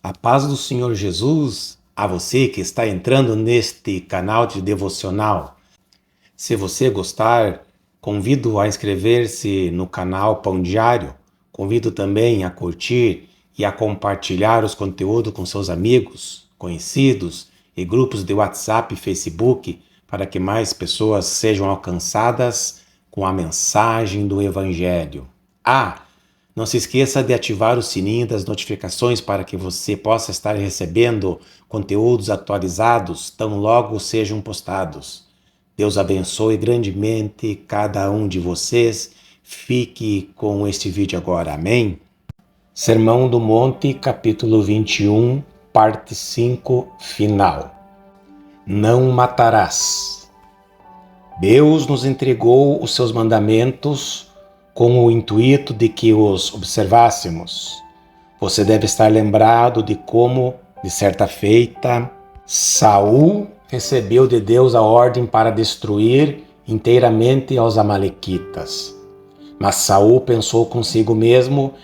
A paz do Senhor Jesus a você que está entrando neste canal de devocional. Se você gostar, convido a inscrever-se no canal Pão Diário. Convido também a curtir e a compartilhar os conteúdos com seus amigos, conhecidos e grupos de WhatsApp e Facebook para que mais pessoas sejam alcançadas com a mensagem do Evangelho. Não se esqueça de ativar o sininho das notificações para que você possa estar recebendo conteúdos atualizados tão logo sejam postados. Deus abençoe grandemente cada um de vocês. Fique com este vídeo agora. Amém? Sermão do Monte, capítulo 21, parte 5, final. Não matarás. Deus nos entregou os seus mandamentos com o intuito de que os observássemos. Você deve estar lembrado de como, de certa feita, Saul recebeu de Deus a ordem para destruir inteiramente os amalequitas. Mas Saul pensou consigo mesmo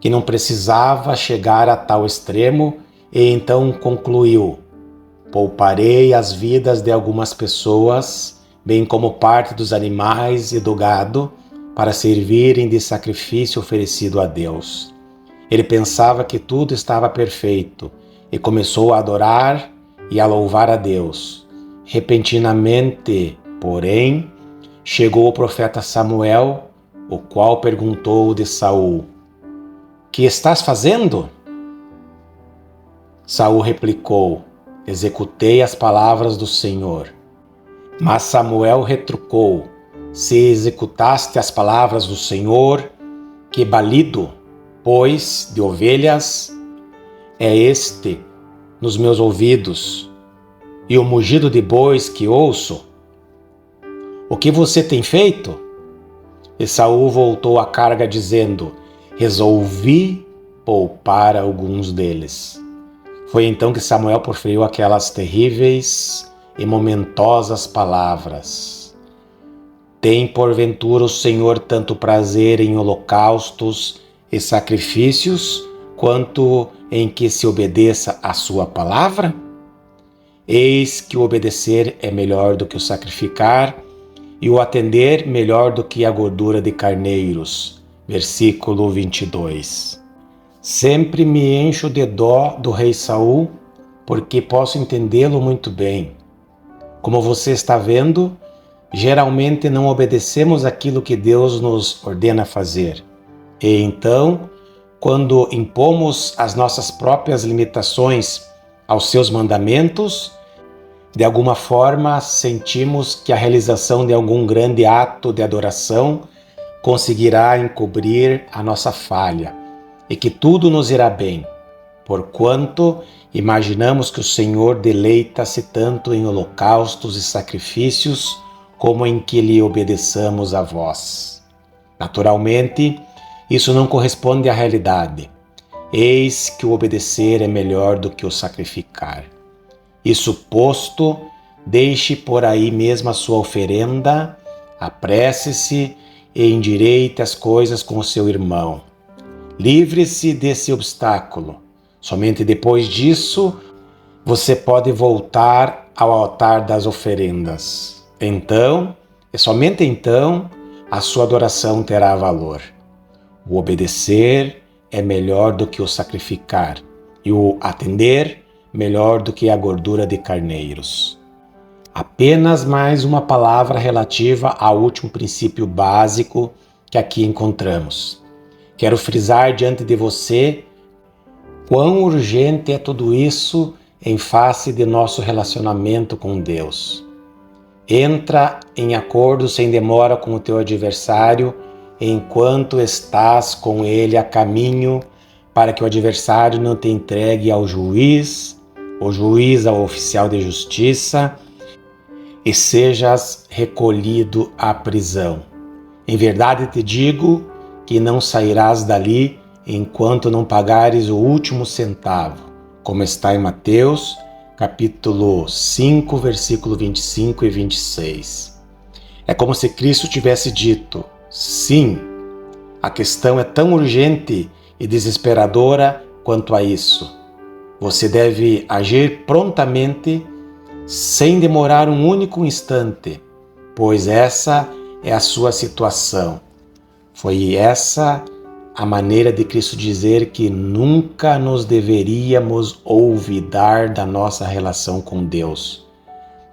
que não precisava chegar a tal extremo e então concluiu: pouparei as vidas de algumas pessoas, bem como parte dos animais e do gado, para servirem de sacrifício oferecido a Deus. Ele pensava que tudo estava perfeito e começou a adorar e a louvar a Deus. Repentinamente, porém, chegou o profeta Samuel, o qual perguntou de Saul: que estás fazendo? Saul replicou: executei as palavras do Senhor. Mas Samuel retrucou: se executaste as palavras do Senhor, que balido, pois, de ovelhas é este nos meus ouvidos, e o mugido de bois que ouço? O que você tem feito? E Saul voltou à carga dizendo: resolvi poupar alguns deles. Foi então que Samuel proferiu aquelas terríveis e momentosas palavras: tem porventura o Senhor tanto prazer em holocaustos e sacrifícios, quanto em que se obedeça à sua palavra? Eis que o obedecer é melhor do que o sacrificar, e o atender melhor do que a gordura de carneiros. Versículo 22. Sempre me encho de dó do rei Saul, porque posso entendê-lo muito bem. Como você está vendo, geralmente não obedecemos aquilo que Deus nos ordena fazer. E então, quando impomos as nossas próprias limitações aos seus mandamentos, de alguma forma sentimos que a realização de algum grande ato de adoração conseguirá encobrir a nossa falha e que tudo nos irá bem, porquanto imaginamos que o Senhor deleita-se tanto em holocaustos e sacrifícios como em que lhe obedeçamos a vós. Naturalmente, isso não corresponde à realidade. Eis que o obedecer é melhor do que o sacrificar. Isso posto, deixe por aí mesmo a sua oferenda, apresse-se e endireite as coisas com o seu irmão. Livre-se desse obstáculo. Somente depois disso, você pode voltar ao altar das oferendas. Então, e somente então, a sua adoração terá valor. O obedecer é melhor do que o sacrificar, e o atender melhor do que a gordura de carneiros. Apenas mais uma palavra relativa ao último princípio básico que aqui encontramos. Quero frisar diante de você quão urgente é tudo isso em face de nosso relacionamento com Deus. Entra em acordo sem demora com o teu adversário enquanto estás com ele a caminho, para que o adversário não te entregue ao juiz, o juiz ao oficial de justiça, e sejas recolhido à prisão. Em verdade te digo que não sairás dali enquanto não pagares o último centavo, como está em Mateus, capítulo 5, versículo 25 e 26. É como se Cristo tivesse dito: sim, a questão é tão urgente e desesperadora quanto a isso. Você deve agir prontamente, sem demorar um único instante, pois essa é a sua situação. Foi essa a maneira de Cristo dizer que nunca nos deveríamos olvidar da nossa relação com Deus.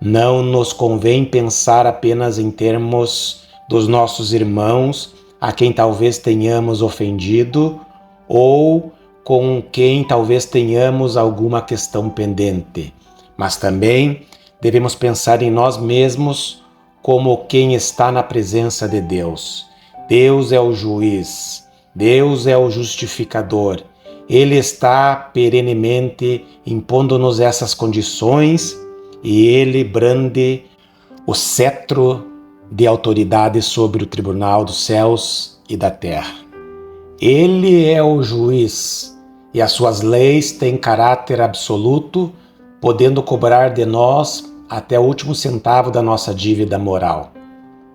Não nos convém pensar apenas em termos dos nossos irmãos a quem talvez tenhamos ofendido ou com quem talvez tenhamos alguma questão pendente, mas também devemos pensar em nós mesmos como quem está na presença de Deus. Deus é o juiz, Deus é o justificador. Ele está perenemente impondo-nos essas condições e Ele brande o cetro de autoridade sobre o tribunal dos céus e da terra. Ele é o juiz e as suas leis têm caráter absoluto, podendo cobrar de nós até o último centavo da nossa dívida moral.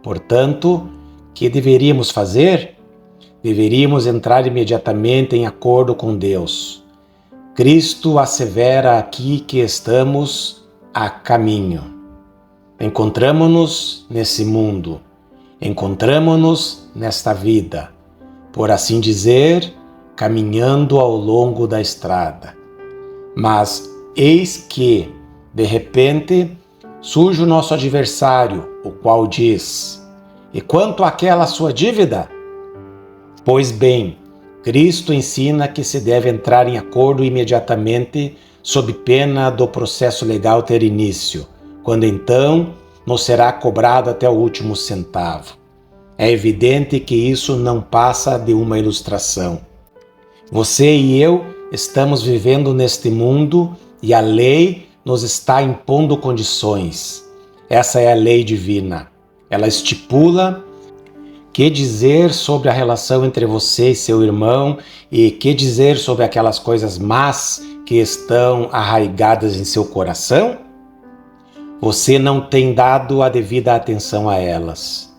Portanto, o que deveríamos fazer? Deveríamos entrar imediatamente em acordo com Deus. Cristo assevera aqui que estamos a caminho. Encontramo-nos nesse mundo, encontramo-nos nesta vida, por assim dizer, caminhando ao longo da estrada. Mas eis que, de repente, surge o nosso adversário, o qual diz: "E quanto àquela sua dívida?" Pois bem, Cristo ensina que se deve entrar em acordo imediatamente, sob pena do processo legal ter início, quando então nos será cobrado até o último centavo. É evidente que isso não passa de uma ilustração. Você e eu estamos vivendo neste mundo e a lei nos está impondo condições. Essa é a lei divina. Ela estipula que dizer sobre a relação entre você e seu irmão e que dizer sobre aquelas coisas más que estão arraigadas em seu coração? Você não tem dado a devida atenção a elas.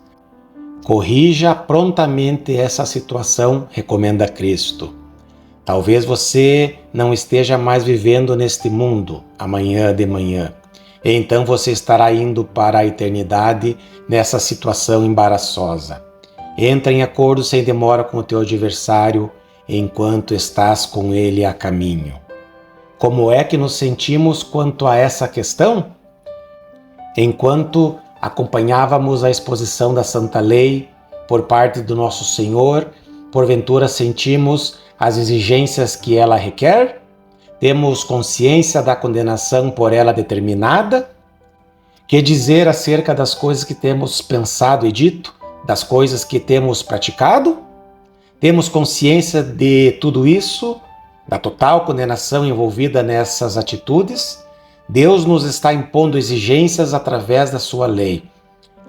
Corrija prontamente essa situação, recomenda Cristo. Talvez você não esteja mais vivendo neste mundo, amanhã de manhã. E então você estará indo para a eternidade nessa situação embaraçosa. Entra em acordo sem demora com o teu adversário enquanto estás com ele a caminho. Como é que nos sentimos quanto a essa questão? Enquanto acompanhávamos a exposição da Santa Lei por parte do nosso Senhor, porventura sentimos as exigências que ela requer? Temos consciência da condenação por ela determinada? Que dizer acerca das coisas que temos pensado e dito? Das coisas que temos praticado? Temos consciência de tudo isso? Da total condenação envolvida nessas atitudes? Deus nos está impondo exigências através da sua lei.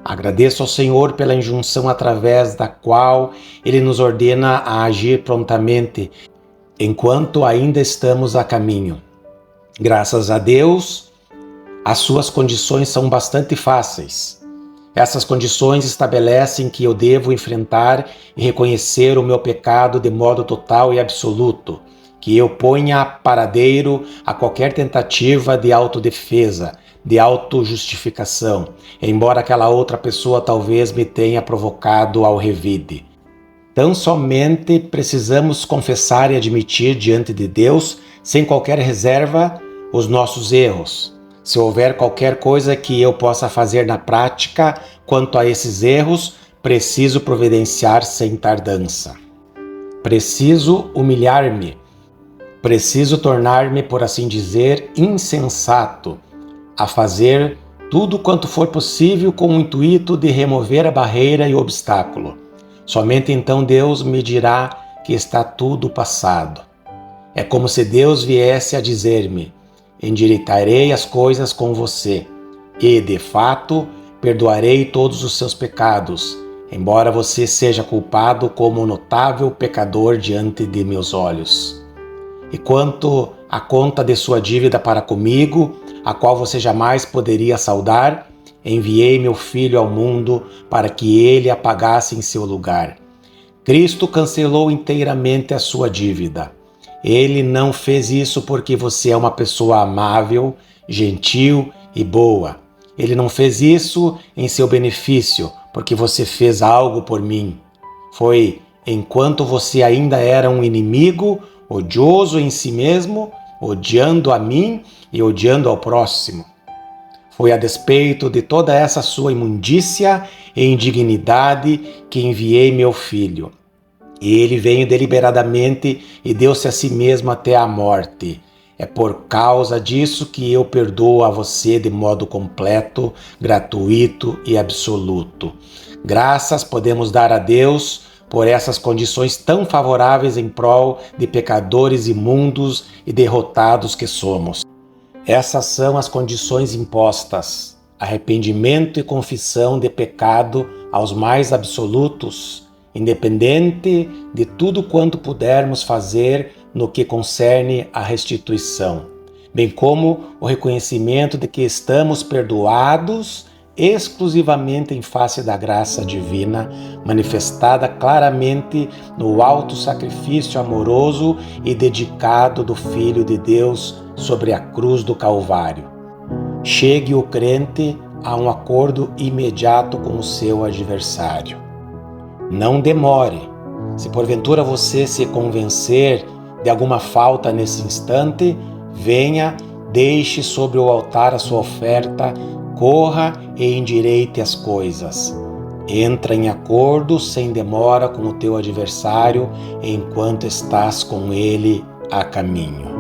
Agradeço ao Senhor pela injunção através da qual Ele nos ordena a agir prontamente, enquanto ainda estamos a caminho. Graças a Deus, as suas condições são bastante fáceis. Essas condições estabelecem que eu devo enfrentar e reconhecer o meu pecado de modo total e absoluto, que eu ponha paradeiro a qualquer tentativa de autodefesa, de autojustificação, embora aquela outra pessoa talvez me tenha provocado ao revide. Tão somente precisamos confessar e admitir diante de Deus, sem qualquer reserva, os nossos erros. Se houver qualquer coisa que eu possa fazer na prática quanto a esses erros, preciso providenciar sem tardança. Preciso humilhar-me. Preciso tornar-me, por assim dizer, insensato, a fazer tudo quanto for possível com o intuito de remover a barreira e o obstáculo. Somente então Deus me dirá que está tudo passado. É como se Deus viesse a dizer-me: endireitarei as coisas com você e, de fato, perdoarei todos os seus pecados, embora você seja culpado como um notável pecador diante de meus olhos. E quanto à conta de sua dívida para comigo, a qual você jamais poderia saldar, enviei meu Filho ao mundo para que ele a pagasse em seu lugar. Cristo cancelou inteiramente a sua dívida. Ele não fez isso porque você é uma pessoa amável, gentil e boa. Ele não fez isso em seu benefício, porque você fez algo por mim. Foi enquanto você ainda era um inimigo, odioso em si mesmo, odiando a mim e odiando ao próximo. Foi a despeito de toda essa sua imundícia e indignidade que enviei meu filho. Ele veio deliberadamente e deu-se a si mesmo até a morte. É por causa disso que eu perdoo a você de modo completo, gratuito e absoluto. Graças podemos dar a Deus por essas condições tão favoráveis em prol de pecadores imundos e derrotados que somos. Essas são as condições impostas: arrependimento e confissão de pecado aos mais absolutos, independente de tudo quanto pudermos fazer no que concerne à restituição, bem como o reconhecimento de que estamos perdoados exclusivamente em face da graça divina, manifestada claramente no alto sacrifício amoroso e dedicado do Filho de Deus sobre a cruz do Calvário. Chegue o crente a um acordo imediato com o seu adversário. Não demore. Se porventura você se convencer de alguma falta nesse instante, venha, deixe sobre o altar a sua oferta, corra e endireite as coisas. Entra em acordo sem demora com o teu adversário enquanto estás com ele a caminho.